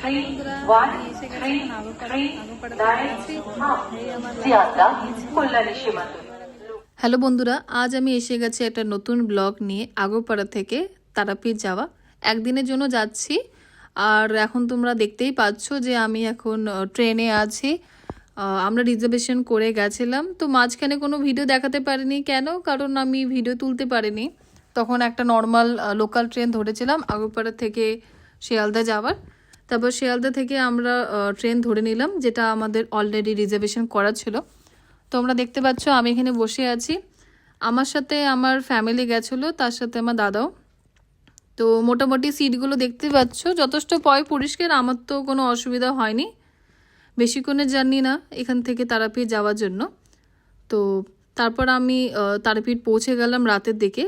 বন্ধুরা আমি এসে গেছি হ্যালো বন্ধুরা, আজ আমি এসে গেছি একটা নতুন ব্লগ নিয়ে। আগরপাড়া থেকে তারাপীঠ যাওয়া একদিনের জন্য যাচ্ছি। আর এখন তোমরা দেখতেই পাচ্ছ যে আমি এখন ট্রেনে আছি। আমরা রিজার্ভেশন করে গেছিলাম, তো মাঝখানে কোনো ভিডিও দেখাতে পারিনি। কেন? কারণ আমি ভিডিও তুলতে পারিনি। তখন একটা নর্মাল লোকাল ট্রেন ধরেছিলাম আগরপাড়া থেকে শিয়ালদা যাওয়ার। তারপর শিয়ালদা থেকে আমরা ট্রেন ধরে নিলাম, যেটা আমাদের অলরেডি রিজার্ভেশন করা ছিল। তোমরা দেখতে পাচ্ছ আমি এখানে বসে আছি। আমার সাথে আমার ফ্যামিলি গেছিলো, তার সাথে আমার দাদাও। তো মোটামুটি সিটগুলো দেখতে পাচ্ছ যথেষ্ট পরিষ্কার। আমার তো কোনো অসুবিধা হয়নি। বেশিক্ষণের জার্নি না এখান থেকে তারাপীঠ যাওয়ার জন্য। তো তারপর আমি তারাপীঠ পৌঁছে গেলাম রাতের দিকে,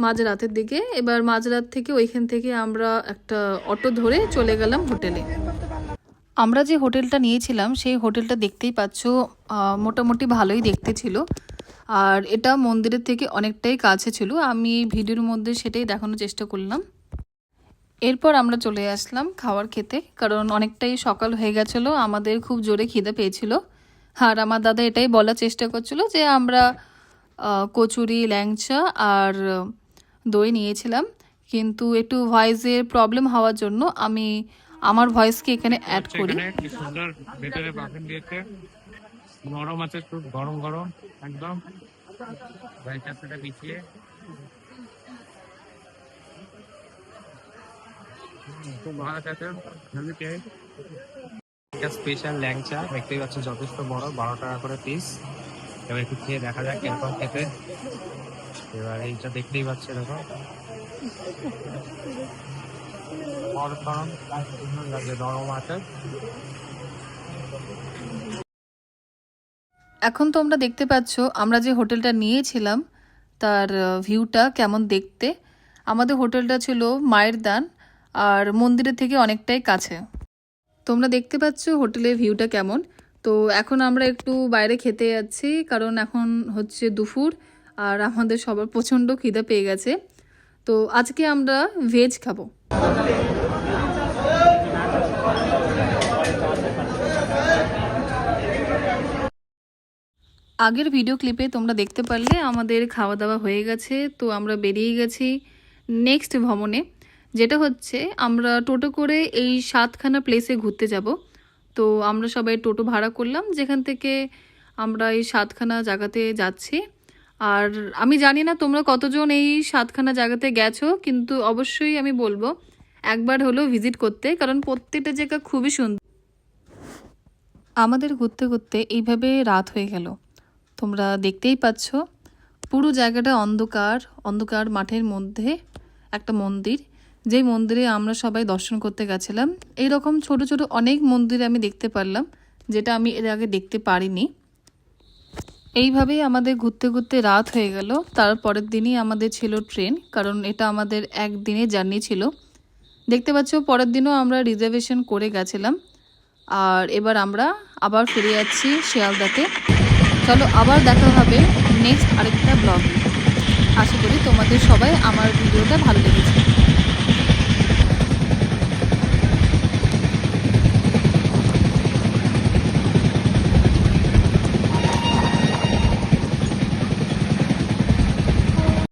মাঝরাতের দিকে। এবার মাঝরাত থেকে ওইখান থেকে আমরা একটা অটো ধরে চলে গেলাম হোটেলে। আমরা যে হোটেলটা নিয়েছিলাম সেই হোটেলটা দেখতেই পাচ্ছ মোটামুটি ভালোই দেখতে ছিল। আর এটা মন্দিরের থেকে অনেকটাই কাছে ছিল। আমি ভিডিওর মধ্যে সেটাই দেখানোর চেষ্টা করলাম। এরপর আমরা চলে আসলাম খাবার খেতে, কারণ অনেকটাই সকাল হয়ে গেছিলো, আমাদের খুব জোরে খিদে পেয়েছিল। আর আমার দাদা এটাই বলার চেষ্টা করছিল যে আমরা কচুরি, ল্যাংচা আর দই নিয়েছিলাম, কিন্তু একটু ভয়েসের প্রবলেম হওয়ার জন্য আমি আমার ভয়েসকে এখানে অ্যাড করি। সুন্দর ভেতরে বাফেন দিয়েছে, নরম আছে, খুব গরম গরম একদম। ভাইটাটা পিছিয়ে খুব ভালো আছে। এটা স্পেশাল ল্যাংচা দেখতেই পাচ্ছ, যথেষ্ট বড়, 12 টাকা করে পিস। এবার একটু খেয়ে দেখা যাক এরকম খেতে। এবার এইটা দেখতেই পাচ্ছ এরকম নরম আছে। এখন তোমরা দেখতে পাচ্ছ আমরা যে হোটেলটা নিয়েছিলাম তার ভিউটা কেমন দেখতে। আমাদের হোটেলটা ছিল মায়ের দান আর মন্দিরের থেকে অনেকটাই কাছে। তোমরা দেখতে পাচ্ছ হোটেলের ভিউটা কেমন। তো এখন আমরা একটু বাইরে খেতে যাচ্ছি, কারণ এখন হচ্ছে দুপুর আর আমাদের সবার প্রচণ্ড খিদে পেয়ে গেছে। তো আজকে আমরা ভেজ খাবো। আগের ভিডিও ক্লিপে তোমরা দেখতে পারলে আমাদের খাওয়া দাওয়া হয়ে গেছে। তো আমরা বেরিয়ে গেছি নেক্সট ভ্রমণে, যেটা হচ্ছে আমরা টোটো করে এই 7খানা প্লেসে ঘুরতে যাব। তো আমরা সবাই টোটো ভাড়া করলাম, যেখান থেকে আমরা এই 7খানা জায়গাতে যাচ্ছি। আর আমি জানি না তোমরা কতজন এই 7খানা জায়গাতে গেছো, কিন্তু অবশ্যই আমি বলবো একবার হলেও ভিজিট করতে, কারণ প্রত্যেকটা জায়গা খুবই সুন্দর। আমাদের ঘুরতে ঘুরতে এইভাবে রাত হয়ে গেল। তোমরা দেখতেই পাচ্ছ পুরো জায়গাটা অন্ধকার অন্ধকার। মাঠের মধ্যে একটা মন্দির, যেই মন্দিরে আমরা সবাই দর্শন করতে গেছিলাম। এইরকম ছোট ছোট অনেক মন্দির আমি দেখতে পারলাম, যেটা আমি এর আগে দেখতে পারিনি। এইভাবেই আমাদের ঘুরতে ঘুরতে রাত হয়ে গেল। তারপরের দিনই আমাদের ছিল ট্রেন, কারণ এটা আমাদের একদিনের জার্নি ছিল। দেখতে পাচ্ছ পরের দিনও আমরা রিজার্ভেশন করে গেছিলাম। আর এবার আমরা আবার ফিরে যাচ্ছি শিয়ালদাতে। চলো আবার দেখা হবে নেক্সট আরেকটা ব্লগে। আশা করি তোমাদের সবাই আমার ভিডিওটা ভালো লেগেছে।